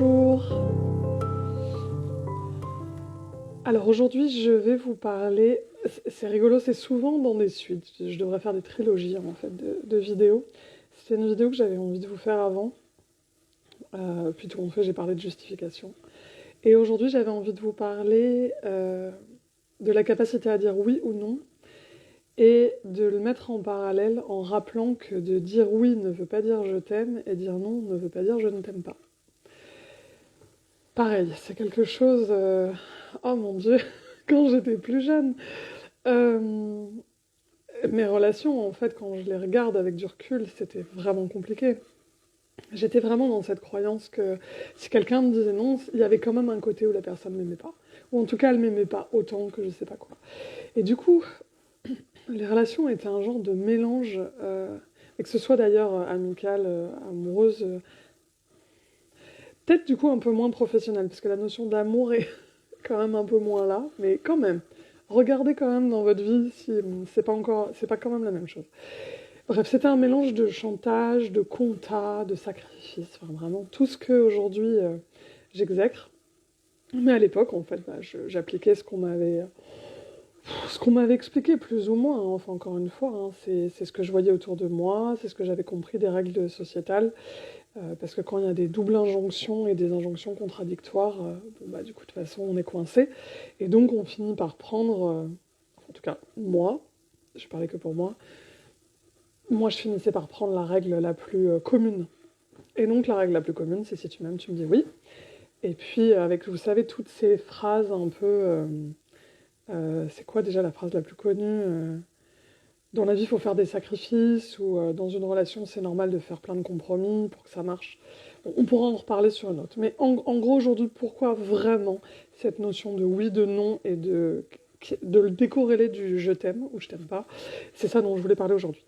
Bonjour. Alors aujourd'hui je vais vous parler, c'est rigolo, c'est souvent dans des suites, je devrais faire des trilogies en fait de vidéos. C'était une vidéo que j'avais envie de vous faire avant, puis tout compte fait j'ai parlé de justification. Et aujourd'hui j'avais envie de vous parler de la capacité à dire oui ou non, et de le mettre en parallèle en rappelant que de dire oui ne veut pas dire je t'aime, et dire non ne veut pas dire je ne t'aime pas. Pareil, c'est quelque chose... Oh mon Dieu, quand j'étais plus jeune, euh, mes relations, en fait, quand je les regarde avec du recul, c'était vraiment compliqué. J'étais vraiment dans cette croyance que si quelqu'un me disait non, il y avait quand même un côté où la personne ne m'aimait pas. Ou en tout cas, elle m'aimait pas autant que je sais pas quoi. Et du coup, les relations étaient un genre de mélange, et que ce soit d'ailleurs amicale, amoureuse, peut-être du coup un peu moins professionnelle, parce que la notion d'amour est quand même un peu moins là, mais quand même. Regardez quand même dans votre vie si c'est pas quand même la même chose. Bref, c'était un mélange de chantage, de compta, de sacrifice, enfin vraiment tout ce que aujourd'hui j'exècre. Mais à l'époque, en fait, j'appliquais ce qu'on m'avait expliqué plus ou moins. Hein. Enfin, encore une fois, hein, c'est ce que je voyais autour de moi, c'est ce que j'avais compris des règles sociétales. Parce que quand il y a des doubles injonctions et des injonctions contradictoires, bon, bah, du coup, de toute façon, on est coincé. Et donc, on finit par prendre, en tout cas, moi, je parlais que pour moi, je finissais par prendre la règle la plus commune. Et donc, la règle la plus commune, c'est si tu m'aimes, tu me dis oui. Et puis, avec, vous savez, toutes ces phrases un peu... c'est quoi déjà la phrase la plus connue dans la vie, il faut faire des sacrifices, ou dans une relation, c'est normal de faire plein de compromis pour que ça marche. Bon, on pourra en reparler sur une autre. Mais en gros, aujourd'hui, pourquoi vraiment cette notion de oui, de non, et de le décorréler du je t'aime ou je t'aime pas, c'est ça dont je voulais parler aujourd'hui.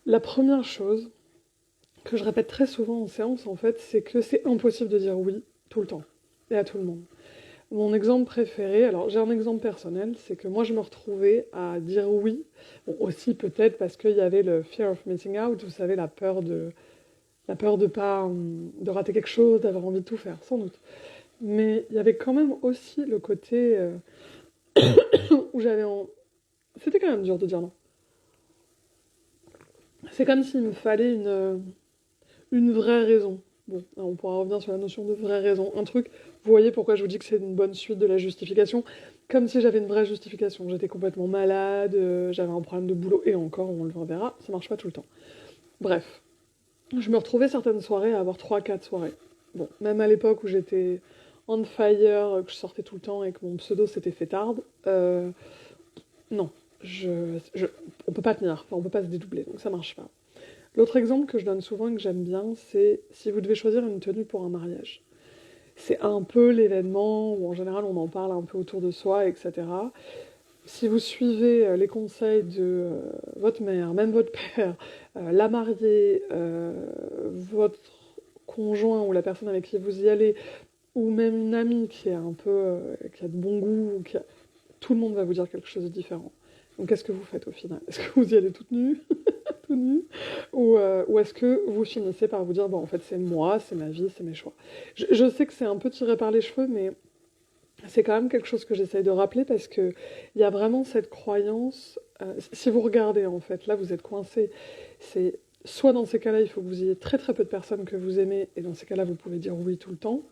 La première chose que je répète très souvent en séance, en fait, c'est que c'est impossible de dire oui tout le temps, et à tout le monde. Mon exemple préféré, alors j'ai un exemple personnel, c'est que moi je me retrouvais à dire oui, bon, aussi peut-être parce qu'il y avait le fear of missing out, vous savez, la peur de pas, de rater quelque chose, d'avoir envie de tout faire, sans doute. Mais il y avait quand même aussi le côté où c'était quand même dur de dire non. C'est comme s'il me fallait une vraie raison. Bon, on pourra revenir sur la notion de vraie raison. Un truc, vous voyez pourquoi je vous dis que c'est une bonne suite de la justification, comme si j'avais une vraie justification. J'étais complètement malade, j'avais un problème de boulot, et encore, on le reverra, ça marche pas tout le temps. Bref, je me retrouvais certaines soirées à avoir 3-4 soirées. Bon, même à l'époque où j'étais on fire, que je sortais tout le temps et que mon pseudo c'était fêtarde, non, on peut pas tenir, enfin on peut pas se dédoubler, donc ça marche pas. L'autre exemple que je donne souvent et que j'aime bien, c'est si vous devez choisir une tenue pour un mariage. C'est un peu l'événement où en général on en parle un peu autour de soi, etc. Si vous suivez les conseils de votre mère, même votre père, la mariée, votre conjoint ou la personne avec qui vous y allez, ou même une amie qui est un peu, qui a de bon goût, tout le monde va vous dire quelque chose de différent. Donc qu'est-ce que vous faites au final? Est-ce que vous y allez toute nue? Tout nu, ou est-ce que vous finissez par vous dire, bon, en fait, c'est moi, c'est ma vie, c'est mes choix. Je sais que c'est un peu tiré par les cheveux, mais c'est quand même quelque chose que j'essaye de rappeler parce que il y a vraiment cette croyance, si vous regardez, en fait, là, vous êtes coincé, c'est soit dans ces cas-là, il faut que vous ayez très très peu de personnes que vous aimez, et dans ces cas-là, vous pouvez dire oui tout le temps,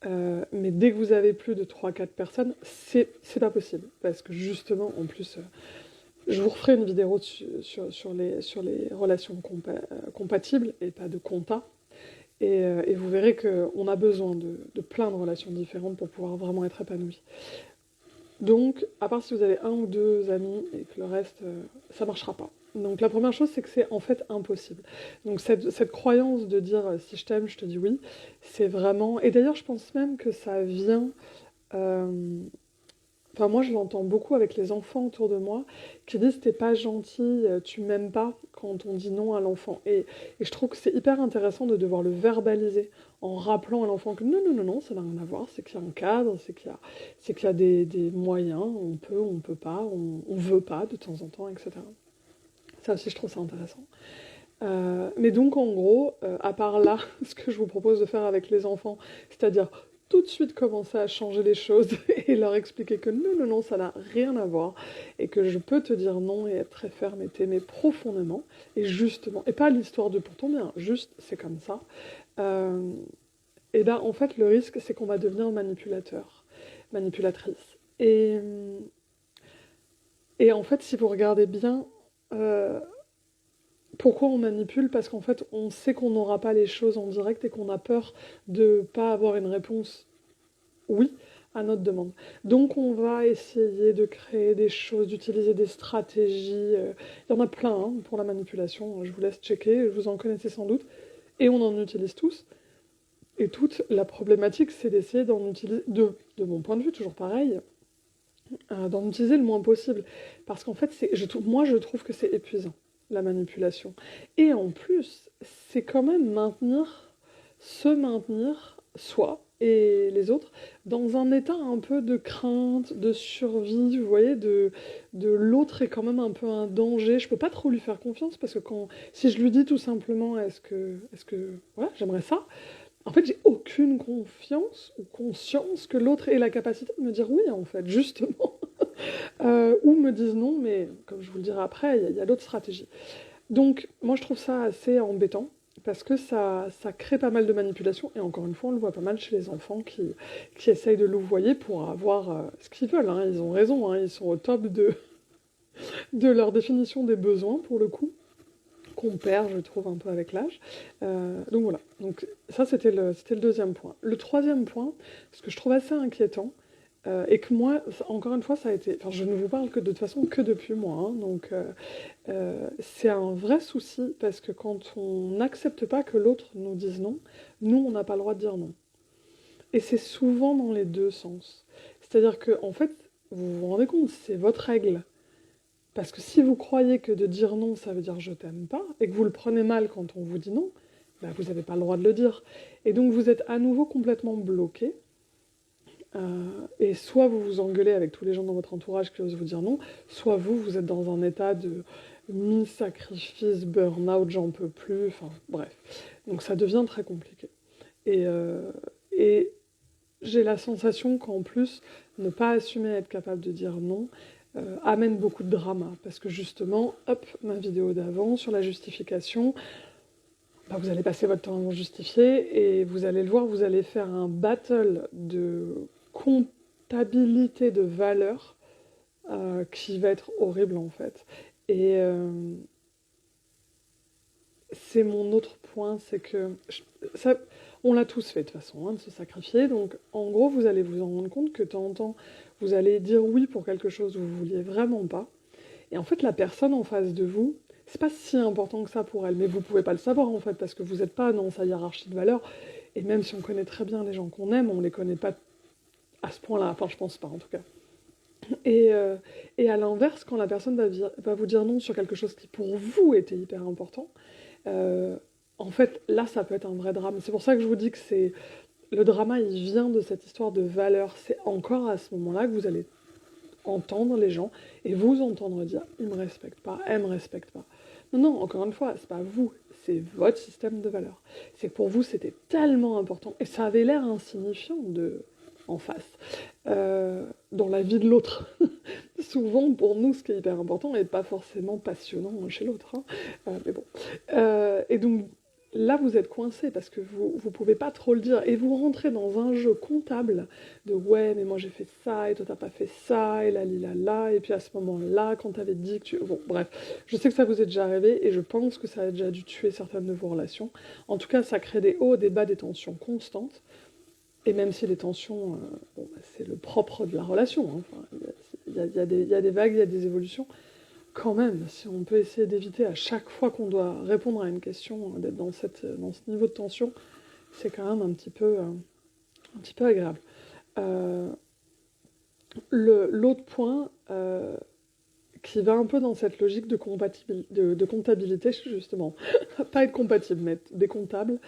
mais dès que vous avez plus de 3-4 personnes, c'est pas possible, parce que justement, en plus... je vous referai une vidéo sur les relations compatibles et pas de compta. Et vous verrez qu'on a besoin de plein de relations différentes pour pouvoir vraiment être épanoui. Donc, à part si vous avez un ou deux amis et que le reste, ça marchera pas. Donc la première chose, c'est que c'est en fait impossible. Donc cette croyance de dire si je t'aime, je te dis oui, c'est vraiment... Et d'ailleurs, je pense même que ça vient... Enfin, moi, je l'entends beaucoup avec les enfants autour de moi qui disent t'es pas gentil, tu m'aimes pas quand on dit non à l'enfant. Et je trouve que c'est hyper intéressant de devoir le verbaliser en rappelant à l'enfant que non, non, non, non, ça n'a rien à voir, c'est qu'il y a un cadre, c'est qu'il y a des moyens, on peut pas, on veut pas de temps en temps, etc. Ça aussi, je trouve ça intéressant. Mais donc en gros, à part là, ce que je vous propose de faire avec les enfants, c'est-à-dire tout de suite commencer à changer les choses et leur expliquer que non, non, non, ça n'a rien à voir, et que je peux te dire non et être très ferme et t'aimer profondément, et justement, et pas l'histoire de pour ton bien, juste c'est comme ça. Euh, et là, en fait, le risque, c'est qu'on va devenir manipulateur, manipulatrice. Et en fait, si vous regardez bien, euh, pourquoi on manipule? Parce qu'en fait, on sait qu'on n'aura pas les choses en direct et qu'on a peur de pas avoir une réponse oui à notre demande. Donc on va essayer de créer des choses, d'utiliser des stratégies. Il y en a plein hein, pour la manipulation, je vous laisse checker, vous en connaissez sans doute. Et on en utilise tous. Et toute la problématique, c'est d'essayer d'en utiliser, de mon point de vue, toujours pareil, d'en utiliser le moins possible. Parce qu'en fait, moi je trouve que c'est épuisant, la manipulation. Et en plus, c'est quand même se maintenir, soi et les autres, dans un état un peu de crainte, de survie, vous voyez, de l'autre est quand même un peu un danger. Je peux pas trop lui faire confiance parce que si je lui dis tout simplement ouais, j'aimerais ça, en fait, j'ai aucune confiance ou conscience que l'autre ait la capacité de me dire oui, en fait, justement. Ou me disent non, mais comme je vous le dirai après, il y a d'autres stratégies. Donc, moi, je trouve ça assez embêtant, parce que ça crée pas mal de manipulation, et encore une fois, on le voit pas mal chez les enfants qui essayent de louvoyer pour avoir ce qu'ils veulent. Hein. Ils ont raison, hein, ils sont au top de leur définition des besoins, pour le coup, qu'on perd, je trouve, un peu avec l'âge. Donc voilà, donc, ça c'était le deuxième point. Le troisième point, ce que je trouve assez inquiétant, et que moi, encore une fois, ça a été... Enfin, je ne vous parle que de toute façon que depuis moi, hein, donc c'est un vrai souci, parce que quand on n'accepte pas que l'autre nous dise non, nous, on n'a pas le droit de dire non. Et c'est souvent dans les deux sens. C'est-à-dire que, en fait, vous vous rendez compte, c'est votre règle. Parce que si vous croyez que de dire non, ça veut dire je t'aime pas, et que vous le prenez mal quand on vous dit non, bah, vous n'avez pas le droit de le dire. Et donc vous êtes à nouveau complètement bloqué. Et soit vous vous engueulez avec tous les gens dans votre entourage qui osent vous dire non, soit vous êtes dans un état de mi-sacrifice, burn-out, j'en peux plus, enfin bref. Donc ça devient très compliqué. Et j'ai la sensation qu'en plus, ne pas assumer être capable de dire non amène beaucoup de drama. Parce que justement, hop, ma vidéo d'avant sur la justification, bah, vous allez passer votre temps à vous justifier et vous allez le voir, vous allez faire un battle de comptabilité de valeurs qui va être horrible en fait. Et c'est mon autre point, c'est que ça, on l'a tous fait de toute façon, hein, de se sacrifier. Donc en gros, vous allez vous en rendre compte que de temps en temps, vous allez dire oui pour quelque chose que vous vouliez vraiment pas. Et en fait, la personne en face de vous, c'est pas si important que ça pour elle, mais vous pouvez pas le savoir en fait, parce que vous n'êtes pas dans sa hiérarchie de valeurs. Et même si on connaît très bien les gens qu'on aime, on les connaît pas à ce point-là. Enfin, je pense pas en tout cas. Et, euh, et à l'inverse, quand la personne va vous dire non sur quelque chose qui pour vous était hyper important, euh, en fait, là, ça peut être un vrai drame. C'est pour ça que je vous dis que le drama, il vient de cette histoire de valeur. C'est encore à ce moment-là que vous allez entendre les gens et vous entendre dire « il me respecte pas, elle me respecte pas ». Non, non, encore une fois, c'est pas vous, c'est votre système de valeurs. C'est que pour vous, c'était tellement important et ça avait l'air insignifiant en face, dans la vie de l'autre. Souvent, pour nous, ce qui est hyper important n'est pas forcément passionnant chez l'autre. Hein. Mais bon. Et donc, là, vous êtes coincé parce que vous pouvez pas trop le dire. Et vous rentrez dans un jeu comptable de ouais, mais moi j'ai fait ça, et toi t'as pas fait ça, et là, là, là. Et puis à ce moment-là, quand t'avais dit que tu. Bon, bref. Je sais que ça vous est déjà arrivé et je pense que ça a déjà dû tuer certaines de vos relations. En tout cas, ça crée des hauts, des bas, des tensions constantes. Et même si les tensions, bon, bah, c'est le propre de la relation. Hein. Enfin, il y a des vagues, il y a des évolutions. Quand même, si on peut essayer d'éviter à chaque fois qu'on doit répondre à une question, d'être dans ce niveau de tension, c'est quand même un petit peu agréable. Euh, L'autre point qui va un peu dans cette logique de comptabilité, justement, pas être compatible, mais être des comptables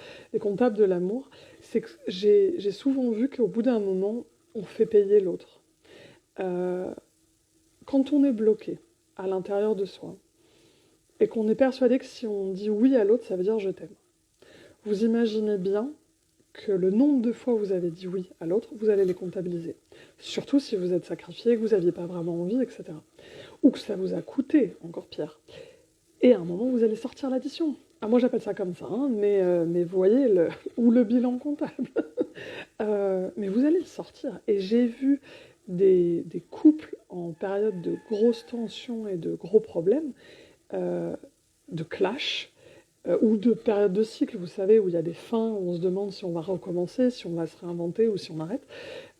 de l'amour, c'est que j'ai souvent vu qu'au bout d'un moment, on fait payer l'autre. Quand on est bloqué à l'intérieur de soi, et qu'on est persuadé que si on dit oui à l'autre, ça veut dire je t'aime. Vous imaginez bien que le nombre de fois où vous avez dit oui à l'autre, vous allez les comptabiliser. Surtout si vous êtes sacrifié, que vous n'aviez pas vraiment envie, etc. Ou que ça vous a coûté, encore pire. Et à un moment, vous allez sortir l'addition. Ah, moi, j'appelle ça comme ça, hein, mais vous voyez, ou le bilan comptable. Mais vous allez le sortir. Et j'ai vu des couples en période de grosse tension et de gros problèmes, de clash, ou de période de cycle, vous savez, où il y a des fins, où on se demande si on va recommencer, si on va se réinventer ou si on arrête.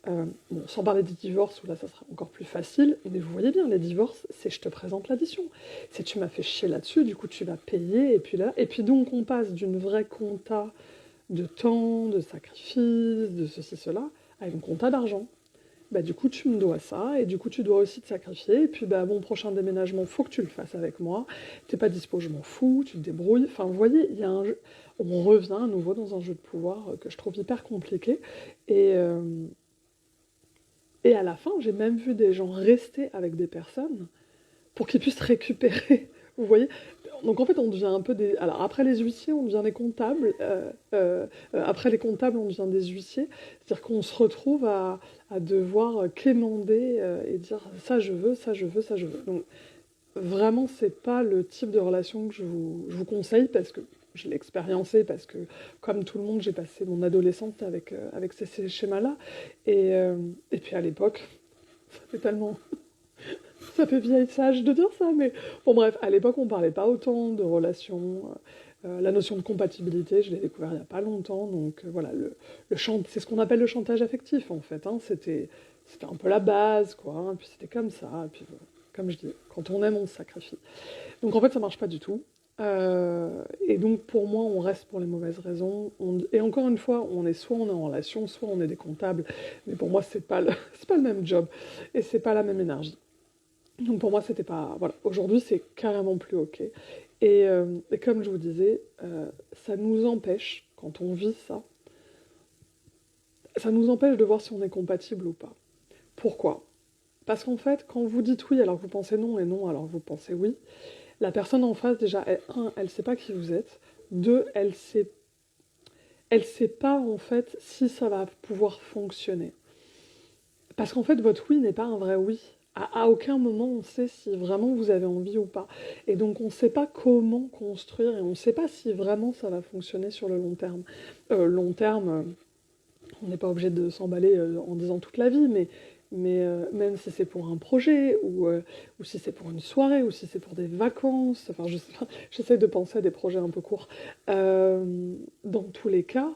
Bon, sans parler des divorces, où là ça sera encore plus facile, mais vous voyez bien, les divorces, c'est je te présente l'addition. C'est tu m'as fait chier là-dessus, du coup tu vas payer, et puis donc on passe d'une vraie compta de temps, de sacrifice, de ceci, cela, à une compta d'argent. Bah du coup tu me dois ça, et du coup tu dois aussi te sacrifier, et puis bah mon prochain déménagement, faut que tu le fasses avec moi, t'es pas dispo, je m'en fous, tu te débrouilles, enfin vous voyez, il y a un jeu, on revient à nouveau dans un jeu de pouvoir que je trouve hyper compliqué, et, euh, et à la fin j'ai même vu des gens rester avec des personnes pour qu'ils puissent récupérer, vous voyez. Donc en fait on devient un peu des... Alors après les huissiers on devient des comptables, après les comptables on devient des huissiers, c'est-à-dire qu'on se retrouve à devoir quémander et dire ça je veux, ça je veux, ça je veux. Donc vraiment c'est pas le type de relation que je vous conseille parce que je l'ai expériencé, parce que comme tout le monde j'ai passé mon adolescence avec ces schémas-là, et puis à l'époque ça fait tellement... Ça fait vieille sage de dire ça, mais bon bref, à l'époque on parlait pas autant de relations, la notion de compatibilité, je l'ai découvert il y a pas longtemps, donc voilà, c'est ce qu'on appelle le chantage affectif en fait, hein, c'était un peu la base, quoi, hein, puis c'était comme ça, et puis comme je dis, quand on aime on se sacrifie. Donc en fait ça marche pas du tout, et donc pour moi on reste pour les mauvaises raisons, et encore une fois, soit on est en relation, soit on est des comptables, mais pour moi c'est pas c'est pas le même job, et c'est pas la même énergie. Donc pour moi, c'était pas... Voilà, aujourd'hui, c'est carrément plus OK. Et comme je vous disais, ça nous empêche, quand on vit ça, ça nous empêche de voir si on est compatible ou pas. Pourquoi? Parce qu'en fait, quand vous dites oui alors que vous pensez non, et non alors que vous pensez oui, la personne en face, déjà, elle sait pas qui vous êtes. Deux, elle sait pas, en fait, si ça va pouvoir fonctionner. Parce qu'en fait, votre oui n'est pas un vrai oui. À aucun moment on sait si vraiment vous avez envie ou pas. Et donc on ne sait pas comment construire et on ne sait pas si vraiment ça va fonctionner sur le long terme. Long terme, on n'est pas obligé de s'emballer en disant toute la vie, mais même si c'est pour un projet, ou si c'est pour une soirée, ou si c'est pour des vacances, enfin j'essaie de penser à des projets un peu courts. Dans tous les cas,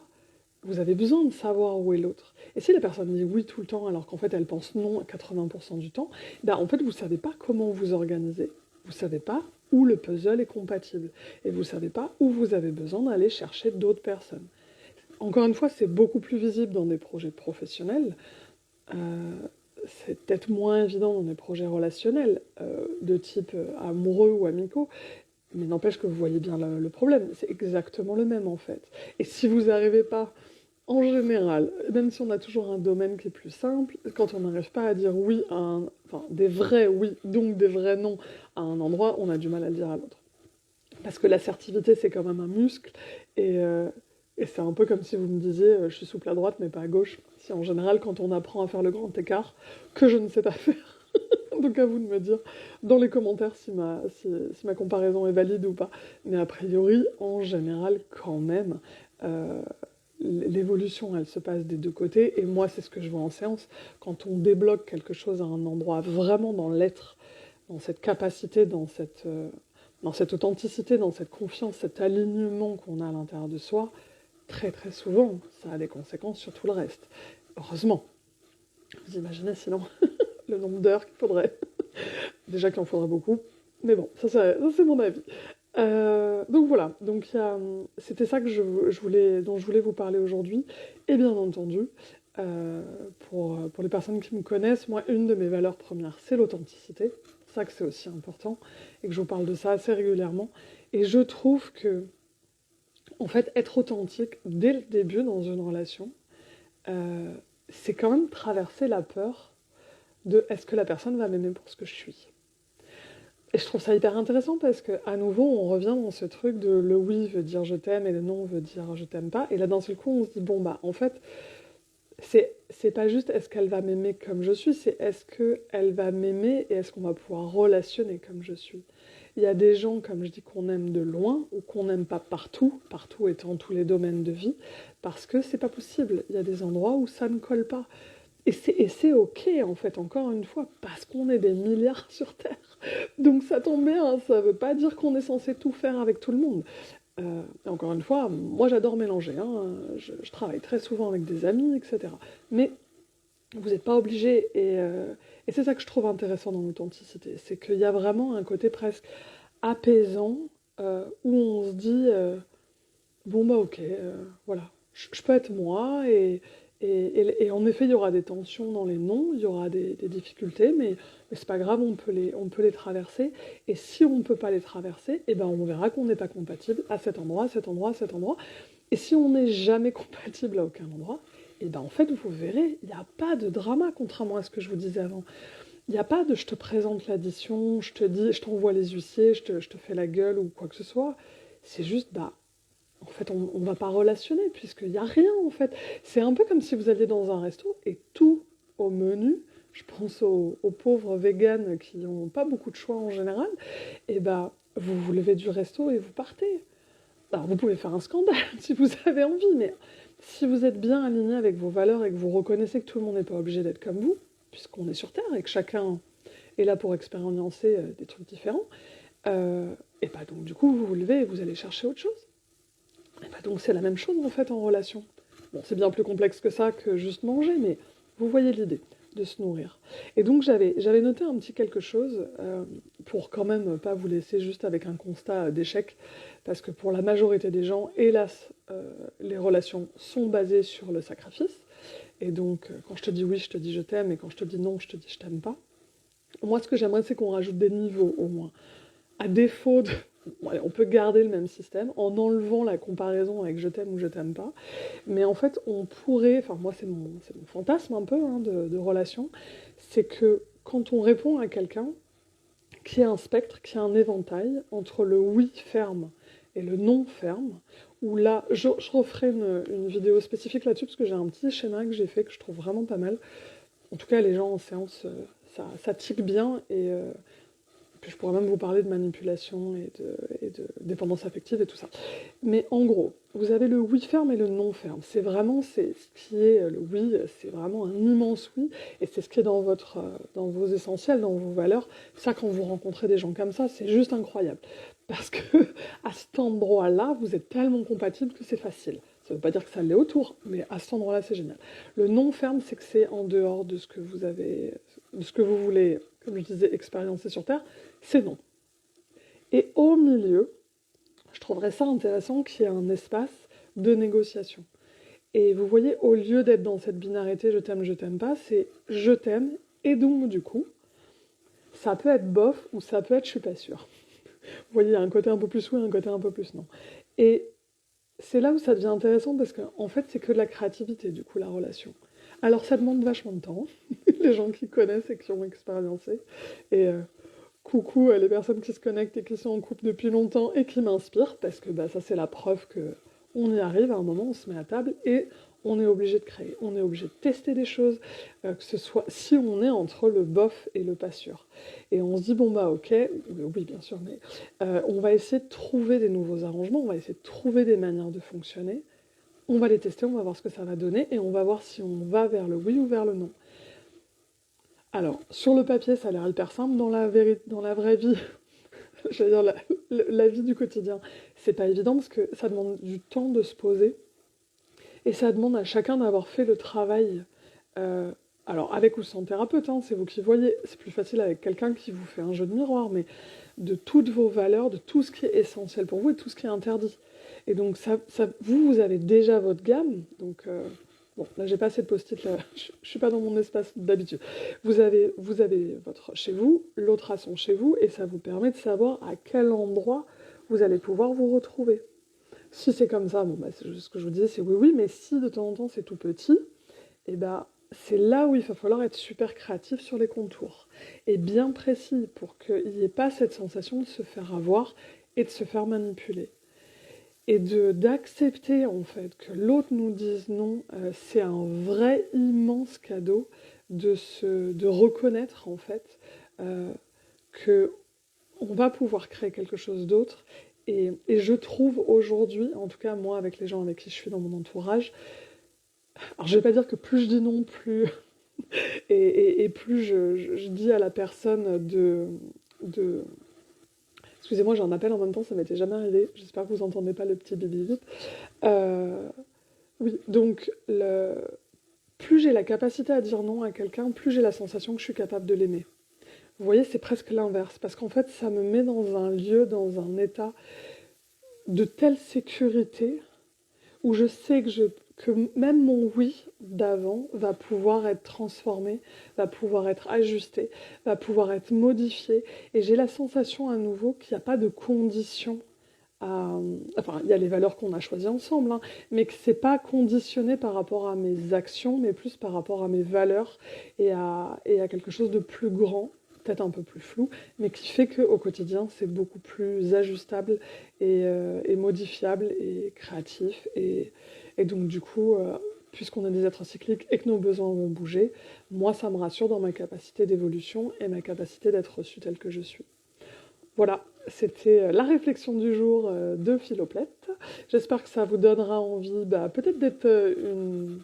vous avez besoin de savoir où est l'autre. Et si la personne dit oui tout le temps, alors qu'en fait elle pense non à 80% du temps, ben en fait vous ne savez pas comment vous organiser. Vous ne savez pas où le puzzle est compatible. Et vous ne savez pas où vous avez besoin d'aller chercher d'autres personnes. Encore une fois, c'est beaucoup plus visible dans des projets professionnels. Euh, c'est peut-être moins évident dans des projets relationnels, de type amoureux ou amicaux. Mais n'empêche que vous voyez bien le problème. C'est exactement le même en fait. Et si vous n'arrivez pas... En général, même si on a toujours un domaine qui est plus simple, quand on n'arrive pas à dire oui enfin des vrais oui, donc des vrais non à un endroit, on a du mal à le dire à l'autre. Parce que l'assertivité, c'est quand même un muscle, et, euh, et c'est un peu comme si vous me disiez je suis souple à droite mais pas à gauche. Si en général, quand on apprend à faire le grand écart, que je ne sais pas faire. Donc à vous de me dire dans les commentaires si ma comparaison est valide ou pas. Mais a priori, en général, quand même, euh, l'évolution, elle se passe des deux côtés, et moi, c'est ce que je vois en séance. Quand on débloque quelque chose à un endroit, vraiment dans l'être, dans cette capacité, dans cette authenticité, dans cette confiance, cet alignement qu'on a à l'intérieur de soi, très très souvent, ça a des conséquences sur tout le reste. Heureusement. Vous imaginez sinon le nombre d'heures qu'il faudrait. Déjà qu'il en faudrait beaucoup. Mais bon, ça c'est mon avis. Donc voilà, c'était ça que dont je voulais vous parler aujourd'hui. Et bien entendu, pour les personnes qui me connaissent, moi, une de mes valeurs premières, c'est l'authenticité. C'est ça que c'est aussi important, et que je vous parle de ça assez régulièrement. Et je trouve que, en fait, être authentique dès le début dans une relation, euh, c'est quand même traverser la peur de est-ce que la personne va m'aimer pour ce que je suis. Et je trouve ça hyper intéressant parce que à nouveau, on revient dans ce truc de le oui veut dire je t'aime et le non veut dire je t'aime pas. Et là, d'un seul coup, on se dit, bon, bah, en fait, c'est pas juste est-ce qu'elle va m'aimer comme je suis, c'est est-ce qu'elle va m'aimer et est-ce qu'on va pouvoir relationner comme je suis. Il y a des gens, comme je dis, qu'on aime de loin ou qu'on n'aime pas partout, partout étant tous les domaines de vie, parce que c'est pas possible. Il y a des endroits où ça ne colle pas. Et c'est ok, en fait, encore une fois, parce qu'on est des milliards sur Terre. Donc ça tombe bien, hein, ça veut pas dire qu'on est censé tout faire avec tout le monde. Et encore une fois, moi j'adore mélanger, hein, je travaille très souvent avec des amis, etc. Mais vous n'êtes pas obligé, et c'est ça que je trouve intéressant dans l'authenticité, c'est qu'il y a vraiment un côté presque apaisant, où on se dit, bon bah ok, voilà, je peux être moi, et en effet il y aura des tensions dans les noms, il y aura des difficultés, mais c'est pas grave, on peut les traverser, et si on ne peut pas les traverser, et ben on verra qu'on n'est pas compatible à cet endroit, à cet endroit, à cet endroit, et si on n'est jamais compatible à aucun endroit, et ben en fait vous verrez, il n'y a pas de drama, contrairement à ce que je vous disais avant. Il n'y a pas de je te présente l'addition, je te dis, je t'envoie les huissiers, je te fais la gueule ou quoi que ce soit. C'est juste, bah, en fait, on va pas relationner puisqu'il n'y a rien, en fait. C'est un peu comme si vous alliez dans un resto et tout au menu, je pense aux pauvres véganes qui n'ont pas beaucoup de choix en général, et bah, vous vous levez du resto et vous partez. Alors, vous pouvez faire un scandale si vous avez envie, mais si vous êtes bien aligné avec vos valeurs et que vous reconnaissez que tout le monde n'est pas obligé d'être comme vous, puisqu'on est sur Terre et que chacun est là pour expérimenter des trucs différents, et bah donc du coup vous vous levez et vous allez chercher autre chose. Et bah donc c'est la même chose en fait en relation. Bon, c'est bien plus complexe que ça que juste manger, mais vous voyez l'idée de se nourrir. Et donc j'avais noté un petit quelque chose pour quand même pas vous laisser juste avec un constat d'échec, parce que pour la majorité des gens, hélas, les relations sont basées sur le sacrifice. Et donc quand je te dis oui, je te dis je t'aime, et quand je te dis non, je te dis je t'aime pas. Moi, ce que j'aimerais, c'est qu'on rajoute des niveaux, au moins. À défaut de... Ouais, on peut garder le même système en enlevant la comparaison avec je t'aime ou je t'aime pas. Mais en fait, on pourrait... Enfin, moi, c'est mon fantasme un peu hein, de relation. C'est que quand on répond à quelqu'un, qu'il y ait un spectre, qu'il y ait un éventail entre le oui ferme et le non ferme, où là, je referai une vidéo spécifique là-dessus, parce que j'ai un petit schéma que j'ai fait, que je trouve vraiment pas mal. En tout cas, les gens en séance, ça tique bien, et puis je pourrais même vous parler de manipulation et de dépendance affective et tout ça. Mais en gros, vous avez le oui ferme et le non ferme. C'est vraiment ce qui est le oui, c'est vraiment un immense oui, et c'est ce qui est dans vos essentiels, dans vos valeurs. Ça, quand vous rencontrez des gens comme ça, c'est juste incroyable. Parce que à cet endroit-là, vous êtes tellement compatibles que c'est facile. Ça ne veut pas dire que ça l'est autour, mais à cet endroit-là, c'est génial. Le non ferme, c'est que c'est en dehors de ce que vous avez, de ce que vous voulez, comme je disais, expériencer sur Terre, c'est non. Et au milieu, je trouverais ça intéressant qu'il y ait un espace de négociation. Et vous voyez, au lieu d'être dans cette binarité je t'aime pas, c'est je t'aime, et donc du coup, ça peut être bof ou ça peut être je suis pas sûre. Vous voyez, il y a un côté un peu plus oui, un côté un peu plus non. Et c'est là où ça devient intéressant parce qu'en fait, c'est que de la créativité, du coup, la relation. Alors, ça demande vachement de temps, les gens qui connaissent et qui ont expériencé. Et coucou les personnes qui se connectent et qui sont en couple depuis longtemps et qui m'inspirent, parce que bah, ça, c'est la preuve que on y arrive à un moment, on se met à table et on est obligé de créer, on est obligé de tester des choses, que ce soit si on est entre le bof et le pas sûr. Et on se dit, bon bah ok, oui bien sûr, mais on va essayer de trouver des nouveaux arrangements, on va essayer de trouver des manières de fonctionner, on va les tester, on va voir ce que ça va donner, et on va voir si on va vers le oui ou vers le non. Alors, sur le papier, ça a l'air hyper simple, dans la vraie vie, je veux dire, la vie du quotidien, c'est pas évident parce que ça demande du temps de se poser, et ça demande à chacun d'avoir fait le travail, euh, alors avec ou sans thérapeute, hein, c'est vous qui voyez, c'est plus facile avec quelqu'un qui vous fait un jeu de miroir, mais de toutes vos valeurs, de tout ce qui est essentiel pour vous et tout ce qui est interdit. Et donc vous avez déjà votre gamme, donc bon, là j'ai pas assez de post-it, là, je suis pas dans mon espace d'habitude. Vous avez votre chez vous, l'autre a son chez vous, et ça vous permet de savoir à quel endroit vous allez pouvoir vous retrouver. Si c'est comme ça, bon, bah, c'est juste ce que je vous disais, c'est oui, oui, mais si de temps en temps c'est tout petit, et bah, c'est là où il va falloir être super créatif sur les contours et bien précis pour qu'il n'y ait pas cette sensation de se faire avoir et de se faire manipuler. Et d'accepter en fait que l'autre nous dise non, c'est un vrai immense cadeau de reconnaître en fait que on va pouvoir créer quelque chose d'autre. Et je trouve aujourd'hui, en tout cas moi avec les gens avec qui je suis dans mon entourage, alors je vais pas dire que plus je dis non, plus et plus je dis à la personne de... Excusez-moi, j'ai un appel en même temps, ça m'était jamais arrivé. J'espère que vous entendez pas le petit bip. Oui, donc plus j'ai la capacité à dire non à quelqu'un, plus j'ai la sensation que je suis capable de l'aimer. Vous voyez, c'est presque l'inverse, parce qu'en fait, ça me met dans un lieu, dans un état de telle sécurité où je sais que même mon oui d'avant va pouvoir être transformé, va pouvoir être ajusté, va pouvoir être modifié. Et j'ai la sensation à nouveau qu'il n'y a pas de conditions à... Enfin, il y a les valeurs qu'on a choisies ensemble, hein, mais que c'est pas conditionné par rapport à mes actions, mais plus par rapport à mes valeurs et à quelque chose de plus grand, peut-être un peu plus flou, mais qui fait qu'au quotidien, c'est beaucoup plus ajustable et modifiable et créatif. Et donc, du coup, puisqu'on est des êtres cycliques et que nos besoins vont bouger, moi, ça me rassure dans ma capacité d'évolution et ma capacité d'être reçue telle que je suis. Voilà, c'était la réflexion du jour de Philoplète. J'espère que ça vous donnera envie peut-être d'être une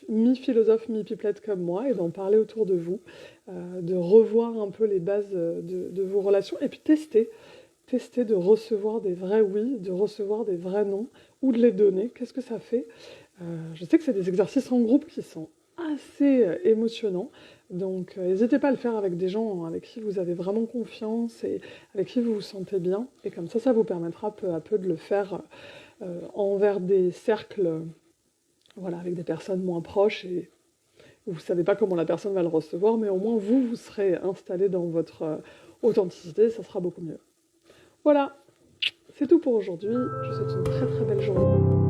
mi-philosophe, mi-pipelette comme moi et d'en parler autour de vous, de revoir un peu les bases de vos relations et puis tester de recevoir des vrais oui, de recevoir des vrais non ou de les donner. Qu'est-ce que ça fait? Je sais que c'est des exercices en groupe qui sont assez émotionnants, donc n'hésitez pas à le faire avec des gens avec qui vous avez vraiment confiance et avec qui vous vous sentez bien, et comme ça vous permettra peu à peu de le faire envers des cercles, voilà, avec des personnes moins proches, et vous ne savez pas comment la personne va le recevoir, mais au moins vous serez installé dans votre authenticité, ça sera beaucoup mieux. Voilà, c'est tout pour aujourd'hui, je vous souhaite une très très belle journée.